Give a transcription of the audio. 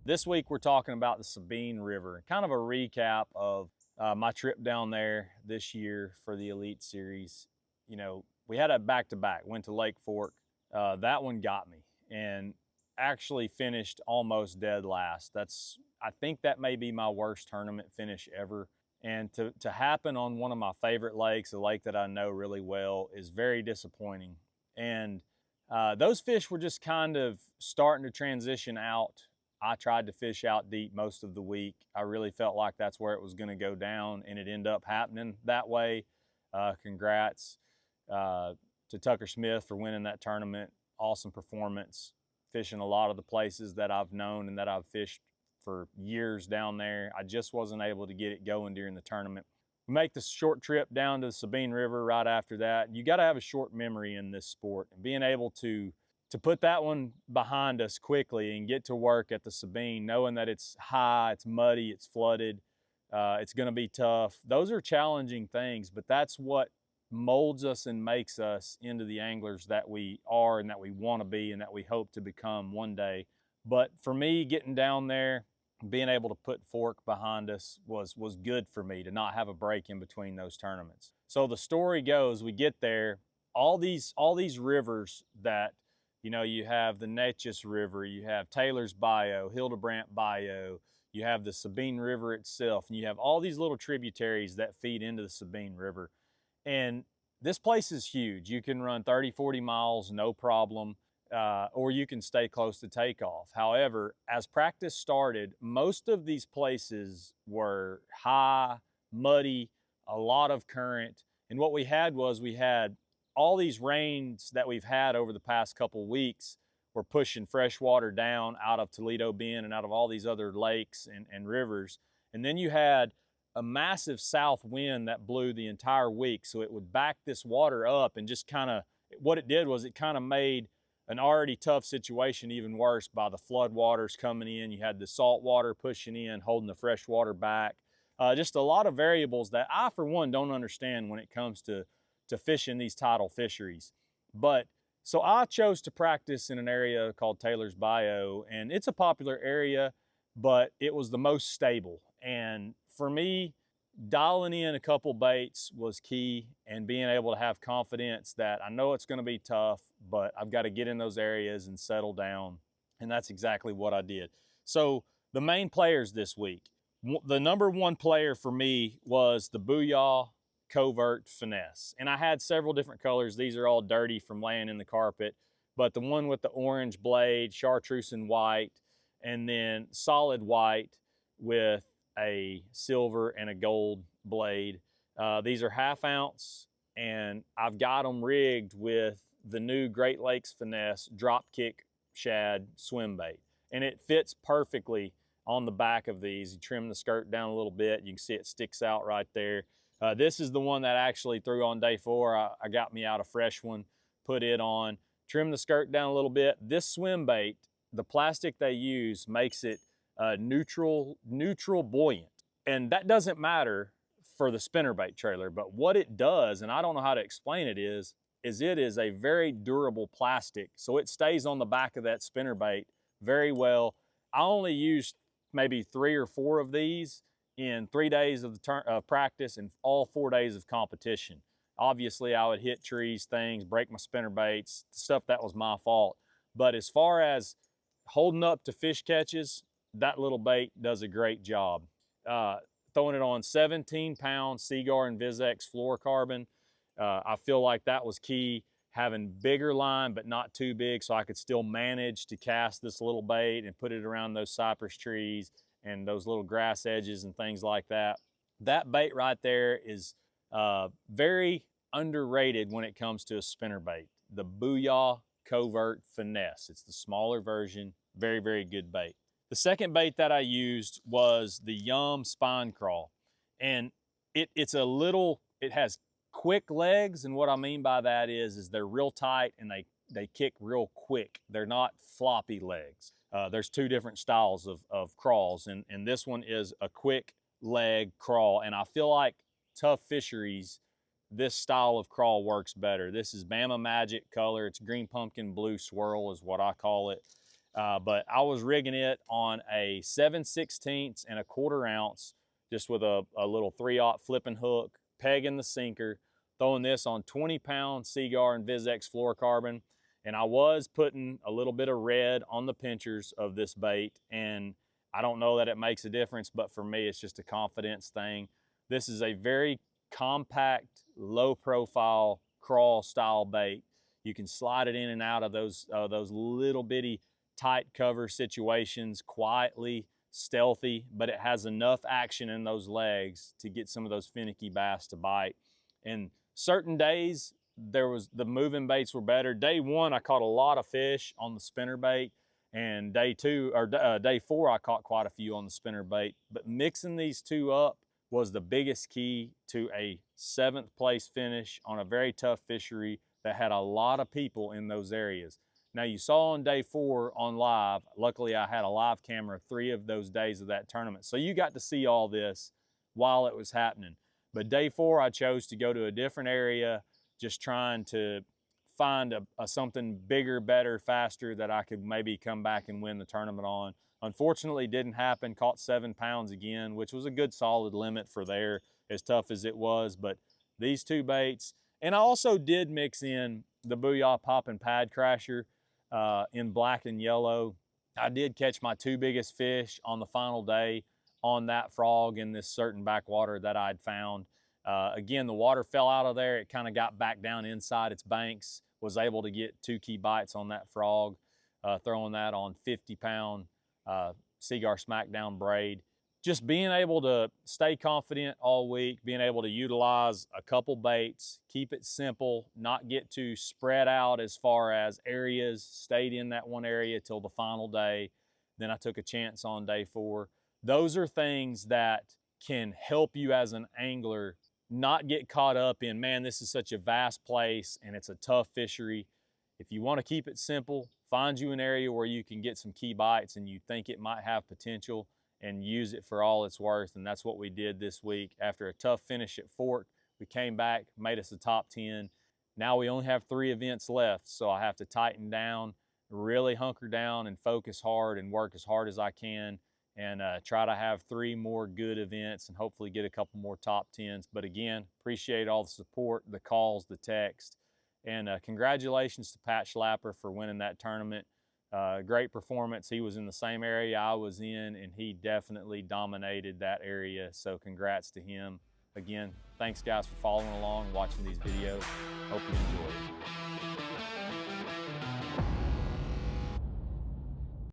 This week we're talking about the Sabine River, kind of a recap of my trip down there this year for the Elite Series. You know, we had a back-to-back, went to Lake Fork. That one got me and actually finished almost dead last. I think that may be my worst tournament finish ever. And to happen on one of my favorite lakes, a lake that I know really well, is very disappointing. And those fish were just kind of starting to transition out. I tried to fish out deep most of the week. I really felt like that's where it was going to go down, and it ended up happening that way. Congrats to Tucker Smith for winning that tournament. Awesome performance, fishing a lot of the places that I've known and that I've fished for years down there. I just wasn't able to get it going during the tournament. We make the short trip down to the Sabine River right after that. You got to have a short memory in this sport, and being able to put that one behind us quickly and get to work at the Sabine, knowing that it's high, it's muddy, it's flooded, it's going to be tough. Those are challenging things, but that's what molds us and makes us into the anglers that we are and that we want to be and that we hope to become one day. But for me, getting down there, being able to put Fork behind us was good for me to not have a break in between those tournaments. So the story goes, we get there, all these rivers that, you know, you have the Neches River, you have Taylor's Bayou, Hildebrandt Bayou, you have the Sabine River itself, and you have all these little tributaries that feed into the Sabine River. And this place is huge. You can run 30, 40 miles, no problem, or you can stay close to takeoff. However, as practice started, most of these places were high, muddy, a lot of current. And what we had all these rains that we've had over the past couple weeks were pushing fresh water down out of Toledo Bend and out of all these other lakes and rivers. And then you had a massive south wind that blew the entire week. So it would back this water up, and just kind of, what it did was it kind of made an already tough situation even worse by the flood waters coming in. You had the salt water pushing in, holding the fresh water back. Just a lot of variables that I, for one, don't understand when it comes to fishing these tidal fisheries. But so I chose to practice in an area called Taylor's Bayou, and it's a popular area, but it was the most stable. And for me, dialing in a couple baits was key, and being able to have confidence that I know it's going to be tough, but I've got to get in those areas and settle down. And that's exactly what I did. So the main players this week, the number one player for me was the Booyah Covert Finesse. And I had several different colors. These are all dirty from laying in the carpet, but the one with the orange blade, chartreuse and white, and then solid white with a silver and a gold blade. These are 1/2 ounce, and I've got them rigged with the new Great Lakes Finesse drop kick shad swim bait. And it fits perfectly on the back of these. You trim the skirt down a little bit, you can see it sticks out right there. This is the one that actually threw on day 4. I got me out a fresh one, put it on, trim the skirt down a little bit. This swim bait, the plastic they use makes it neutral buoyant. And that doesn't matter for the spinnerbait trailer, but what it does, and I don't know how to explain it, is it is a very durable plastic. So it stays on the back of that spinnerbait very well. I only used maybe 3 or 4 of these in 3 days of practice and all 4 days of competition. Obviously, I would hit trees, things, break my spinnerbaits, stuff that was my fault. But as far as holding up to fish catches, that little bait does a great job. Throwing it on 17-pound Seaguar and Vizex fluorocarbon, I feel like that was key. Having bigger line, but not too big, so I could still manage to cast this little bait and put it around those cypress trees and those little grass edges and things like that. That bait right there is very underrated when it comes to a spinnerbait. The Booyah Covert Finesse. It's the smaller version, very, very good bait. The second bait that I used was the Yum Spine Crawl. And it has quick legs, and what I mean by that is they're real tight and they kick real quick. They're not floppy legs. There's 2 different styles of crawls, and this one is a quick leg crawl, and I feel like tough fisheries, this style of crawl works better. This is Bama Magic color. It's green pumpkin blue swirl is what I call it. But I was rigging it on a 7/16 and a 1/4 ounce, just with a little 3/0 flipping hook, pegging the sinker, throwing this on 20-pound Seaguar and VizX fluorocarbon. And I was putting a little bit of red on the pinchers of this bait. And I don't know that it makes a difference, but for me, it's just a confidence thing. This is a very compact, low profile crawl style bait. You can slide it in and out of those little bitty tight cover situations quietly, stealthy, but it has enough action in those legs to get some of those finicky bass to bite. And certain days, the moving baits were better. Day 1, I caught a lot of fish on the spinner bait, and day 4, I caught quite a few on the spinner bait. But mixing these two up was the biggest key to a 7th place finish on a very tough fishery that had a lot of people in those areas. Now, you saw on day 4 on live, luckily I had a live camera 3 of those days of that tournament. So you got to see all this while it was happening. But day 4, I chose to go to a different area, just trying to find something bigger, better, faster that I could maybe come back and win the tournament on. Unfortunately, didn't happen. Caught 7 pounds again, which was a good solid limit for there, as tough as it was. But these two baits, and I also did mix in the Booyah Poppin' Pad Crasher in black and yellow. I did catch my 2 biggest fish on the final day on that frog in this certain backwater that I'd found. Again, the water fell out of there. It kind of got back down inside its banks. Was able to get 2 key bites on that frog, throwing that on 50-pound Seaguar Smackdown braid. Just being able to stay confident all week, being able to utilize a couple baits, keep it simple, not get too spread out as far as areas, stayed in that one area till the final day. Then I took a chance on day 4. Those are things that can help you as an angler not get caught up in, man, this is such a vast place and it's a tough fishery. If you want to keep it simple, find you an area where you can get some key bites and you think it might have potential, and use it for all it's worth. And that's what we did this week. After a tough finish at Fork, we came back, made us a top 10. Now we only have 3 events left, so I have to tighten down, really hunker down and focus hard and work as hard as I can, and try to have 3 more good events and hopefully get a couple more top 10s. But again, appreciate all the support, the calls, the text, and congratulations to Pat Schlapper for winning that tournament. Great performance. He was in the same area I was in, and he definitely dominated that area. So congrats to him. Again, thanks guys for following along, watching these videos. Hope you enjoy.